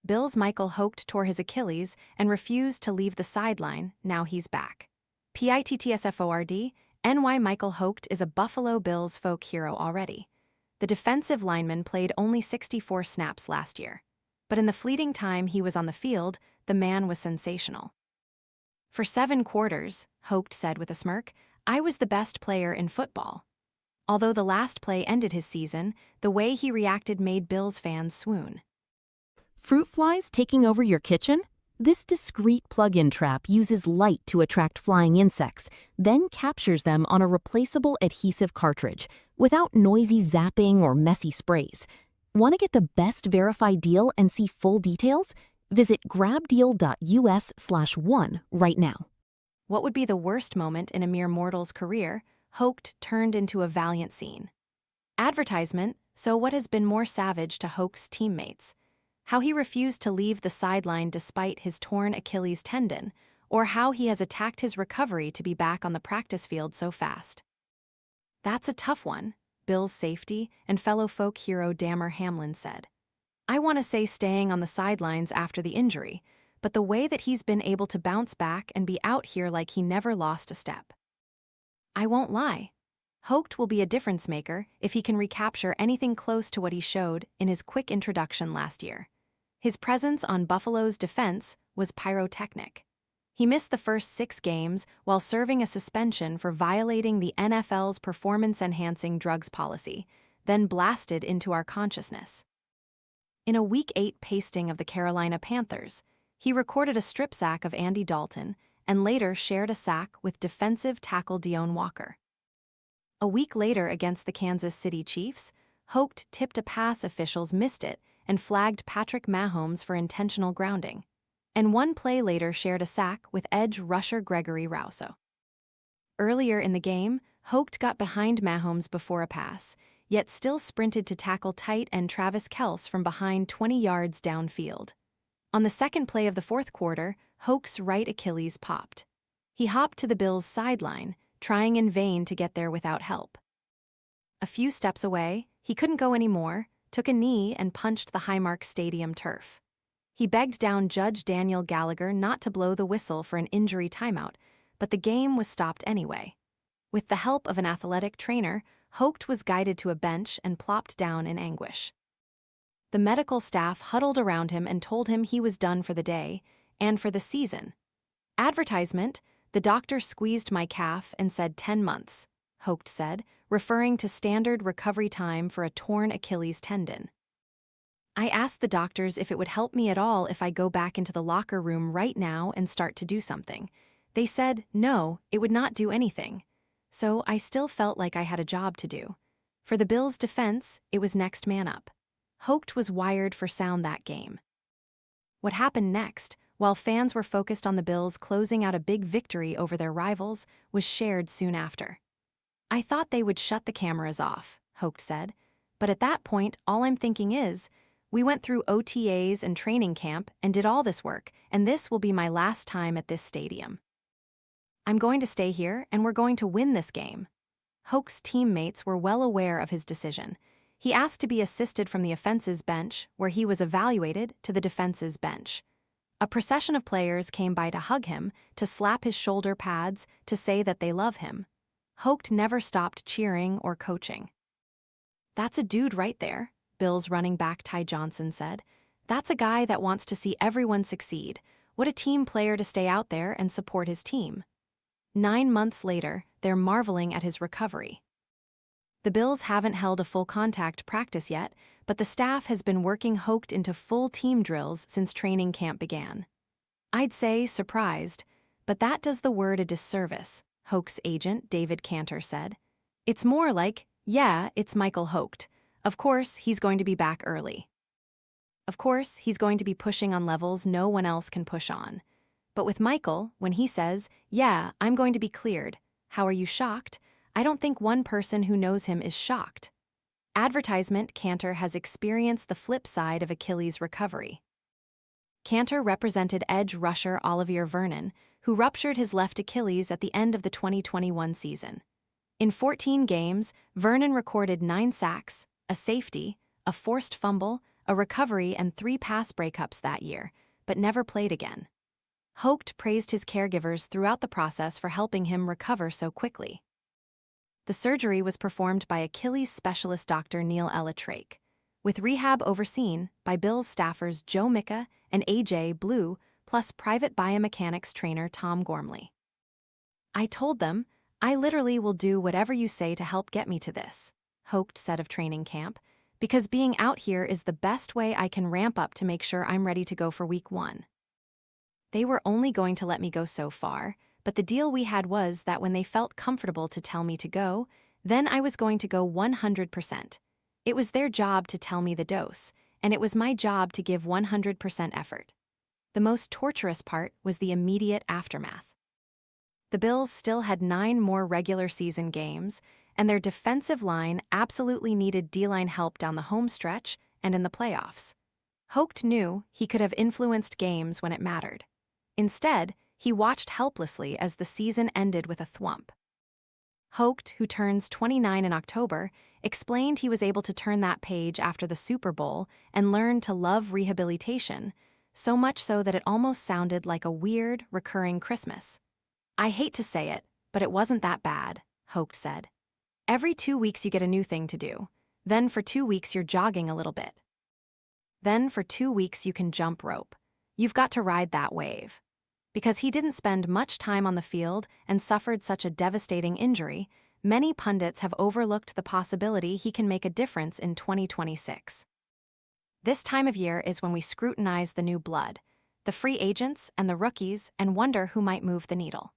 Bills' Michael Hoecht tore his Achilles and refused to leave the sideline. Now he's back. PITTSFORD, NY Michael Hoecht is a Buffalo Bills folk hero already. The defensive lineman played only 64 snaps last year. But in the fleeting time he was on the field, the man was sensational. For 7 quarters, Hoecht said with a smirk, I was the best player in football. Although the last play ended his season, the way he reacted made Bills fans swoon. Fruit flies taking over your kitchen? This discreet plug-in trap uses light to attract flying insects, then captures them on a replaceable adhesive cartridge, without noisy zapping or messy sprays. Want to get the best verified deal and see full details? Visit grabdeal.us/one right now. What would be the worst moment in a mere mortal's career, Hoecht turned into a valiant scene. Advertisement, so what has been more savage to Hoecht's teammates? How he refused to leave the sideline despite his torn Achilles tendon, or how he has attacked his recovery to be back on the practice field so fast. That's a tough one, Bills safety and fellow folk hero Damar Hamlin said. I want to say staying on the sidelines after the injury, but the way that he's been able to bounce back and be out here like he never lost a step. I won't lie. Hoecht will be a difference maker if he can recapture anything close to what he showed in his quick introduction last year. His presence on Buffalo's defense was pyrotechnic. He missed the first 6 games while serving a suspension for violating the NFL's performance-enhancing drugs policy, then blasted into our consciousness. In a Week 8 pasting of the Carolina Panthers, he recorded a strip sack of Andy Dalton and later shared a sack with defensive tackle Deone Walker. A week later against the Kansas City Chiefs, Hoecht tipped a pass officials missed it and flagged Patrick Mahomes for intentional grounding, and 1 play later shared a sack with edge rusher Gregory Rousseau. Earlier in the game, Hoecht got behind Mahomes before a pass, yet still sprinted to tackle tight end Travis Kelce from behind 20 yards downfield. On the second play of the 4th quarter, Hoecht's right Achilles popped. He hopped to the Bills' sideline, trying in vain to get there without help. A few steps away, he couldn't go anymore, took a knee and punched the Highmark Stadium turf. He begged down Judge Daniel Gallagher not to blow the whistle for an injury timeout, but the game was stopped anyway. With the help of an athletic trainer, Hoecht was guided to a bench and plopped down in anguish. The medical staff huddled around him and told him he was done for the day and for the season. Advertisement, the doctor squeezed my calf and said 10 months, Hoecht said, referring to standard recovery time for a torn Achilles tendon. I asked the doctors if it would help me at all if I go back into the locker room right now and start to do something. They said, no, it would not do anything. So I still felt like I had a job to do. For the Bills' defense, it was next man up. Hoecht was wired for sound that game. What happened next, while fans were focused on the Bills closing out a big victory over their rivals, was shared soon after. I thought they would shut the cameras off, Hoecht said. But at that point, all I'm thinking is, we went through OTAs and training camp and did all this work, and this will be my last time at this stadium. I'm going to stay here, and we're going to win this game. Hoecht's teammates were well aware of his decision. He asked to be assisted from the offense's bench, where he was evaluated, to the defense's bench. A procession of players came by to hug him, to slap his shoulder pads, to say that they love him. Hoecht never stopped cheering or coaching. That's a dude right there, Bills running back Ty Johnson said. That's a guy that wants to see everyone succeed. What a team player to stay out there and support his team. 9 months later, they're marveling at his recovery. The Bills haven't held a full contact practice yet, but the staff has been working Hoecht into full team drills since training camp began. I'd say surprised, but that does the word a disservice, Hoecht's agent David Cantor said. It's more like, yeah, it's Michael Hoecht. Of course, he's going to be back early. Of course, he's going to be pushing on levels no one else can push on. But with Michael, when he says, yeah, I'm going to be cleared, how are you shocked? I don't think one person who knows him is shocked. Advertisement, Cantor has experienced the flip side of Achilles' recovery. Cantor represented edge rusher Olivier Vernon, who ruptured his left Achilles at the end of the 2021 season. In 14 games, Vernon recorded 9 sacks, a safety, a forced fumble, a recovery and 3 pass breakups that year, but never played again. Hoecht praised his caregivers throughout the process for helping him recover so quickly. The surgery was performed by Achilles specialist Dr. Neil Elatrake, with rehab overseen by Bills staffers Joe Micca and A.J. Blue, plus private biomechanics trainer Tom Gormley. "I told them, I literally will do whatever you say to help get me to this," Hoecht said of training camp, "because being out here is the best way I can ramp up to make sure I'm ready to go for week 1. They were only going to let me go so far, but the deal we had was that when they felt comfortable to tell me to go, then I was going to go 100%. It was their job to tell me the dose, and it was my job to give 100% effort. The most torturous part was the immediate aftermath." The Bills still had 9 more regular season games, and their defensive line absolutely needed D-line help down the home stretch and in the playoffs. Hoecht knew he could have influenced games when it mattered. Instead, he watched helplessly as the season ended with a thwomp. Hoecht, who turns 29 in October, explained he was able to turn that page after the Super Bowl and learn to love rehabilitation, so much so that it almost sounded like a weird, recurring Christmas. "I hate to say it, but it wasn't that bad," Hoecht said. "Every 2 weeks you get a new thing to do. Then for 2 weeks you're jogging a little bit. Then for 2 weeks you can jump rope. You've got to ride that wave." Because he didn't spend much time on the field and suffered such a devastating injury, many pundits have overlooked the possibility he can make a difference in 2026. This time of year is when we scrutinize the new blood, the free agents and the rookies, and wonder who might move the needle.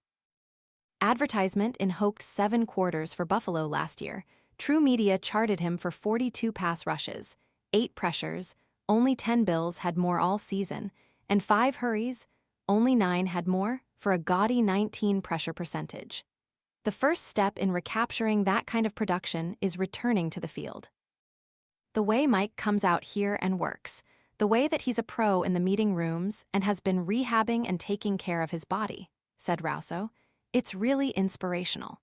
Advertisement in Hoecht's 7 quarters for Buffalo last year, True Media charted him for 42 pass rushes, 8 pressures, only 10 Bills had more all season, and 5 hurries, only 9 had more, for a gaudy 19 pressure percentage. The first step in recapturing that kind of production is returning to the field. "The way Mike comes out here and works, the way that he's a pro in the meeting rooms and has been rehabbing and taking care of his body," said Rousso, "it's really inspirational."